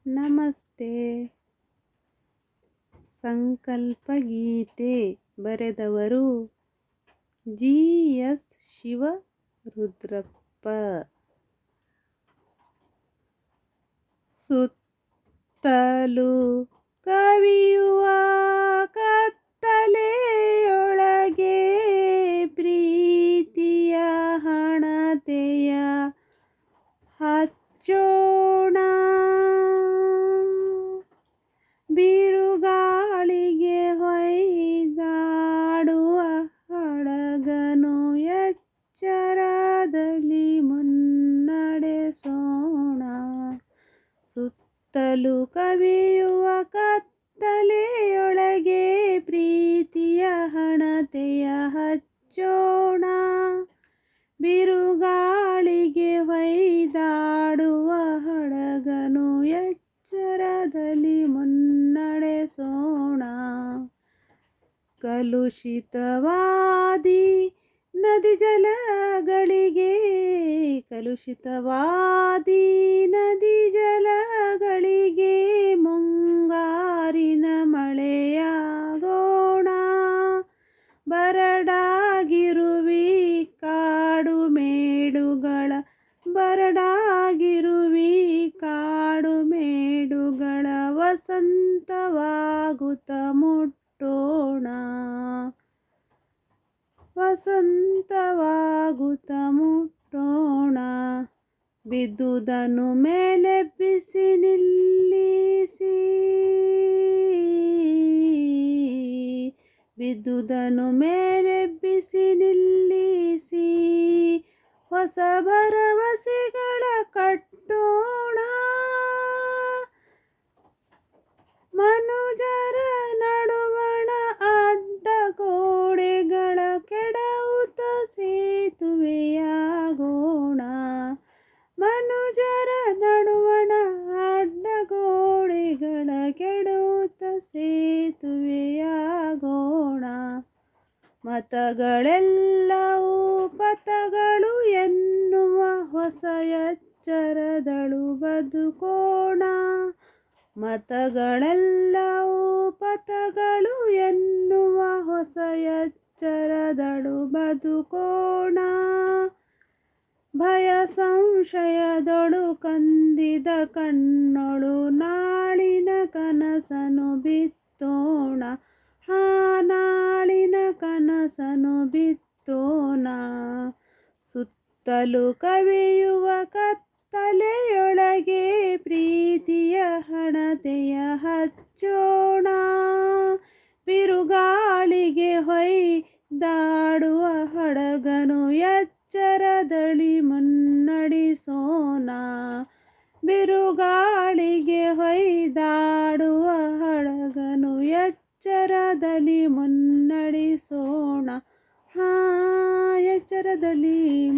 ನಮಸ್ತೆ. ಸಂಕಲ್ಪಗೀತೆ ಬರೆದವರು GS ಶಿವರುದ್ರಪ್ಪ. ಸುತ್ತಲೂ ಕವಿಯುವ ಕತ್ತಲೆಯೊಳಗೆ ಪ್ರೀತಿಯ ಹಣತೆಯ ಹಚ್ಚೋಣ. ಬಿರುಗಾಳಿಗೆ ಹೊಯ್ದಾಡುವ ಹಡಗನು ಎಚ್ಚರದಲ್ಲಿ ಮುನ್ನಡೆಸೋಣ. ಸುತ್ತಲೂ ಕವಿಯುವ ಕತ್ತಲೆಯೊಳಗೆ ಪ್ರೀತಿಯ ಹಣತೆಯ ಹಚ್ಚೋಣ. ಬಿರುಗಾಳಿಗೆ ಹೊಯ್ದಾಡುವ ಹಡಗನು ಎಚ್ಚರದಲ್ಲಿ ಮುನ್ನಡೆಸೋಣ. ಕಲುಷಿತವಾದಿ ನದಿ ಜಲಗಳಿಗೆ ಮುಂಗಾರಿನ ಮಳೆಯಾಗೋಣ. ಬರಡಾಗಿರುವಿ ಕಾಡು ಮೇಡುಗಳ ವಸಂತವಾಗುತ್ತ ಮುಟ್ಟೋಣ. ಬಿದ್ದುದನ್ನು ಮೇಲೆಬ್ಬಿಸಿ ನಿಲ್ಲಿಸಿ, ಹೊಸ ಭರವಸೆಗಳ ಕಟ್ಟೋಣ. ಮನುಜರ ನಡುವಣ ಅಡ್ಡಗೋಡೆಗಳ ಕೆಡವುತ್ತ ಸೇತುವೆಯಾಗೋಣ. ಮನುಜರ ನಡುವಣ ಅಡ್ಡಗೋಡೆಗಳ ಕೆಡವುತ್ತ ಸೇತುವೆಯಾಗೋಣ. ಮತಗಳೆಲ್ಲವೂ ಪಥಗಳು ಎನ್ನುವ ಹೊಸ ಎಚ್ಚರದಳು ಬದುಕೋಣ. ಮತಗಳೆಲ್ಲವೂ ಪಥಗಳು ಎನ್ನುವ ಹೊಸ ಎಚ್ಚರದಳು ಬದುಕೋಣ. ಭಯ ಸಂಶಯದೊಳು ಕಂದಿದ ಕಣ್ಣೊಳು ನಾಳಿನ ಕನಸನು ಬಿತ್ತೋಣ. ನಾಳಿನ ಕನಸನು ಬಿತ್ತೋಣ. ಸುತ್ತಲೂ ಕವಿಯುವ ಕತ್ತಲೆಯೊಳಗೆ ಪ್ರೀತಿಯ ಹಣತೆಯ ಹಚ್ಚೋಣ. ಬಿರುಗಾಳಿಗೆ ಹೊಯ್ದಾಡುವ ಹಡಗನು ಎಚ್ಚರದಲ್ಲಿ ಮುನ್ನಡೆಸೋಣ. ಬಿರುಗಾಳಿಗೆ ಹೊಯ್ದಾಡುವ ಹಡಗನು ಎಚ್ಚರದಲ್ಲಿ ಮುನ್ನಡೆಸೋಣ. ಎಚ್ಚರದಲ್ಲಿ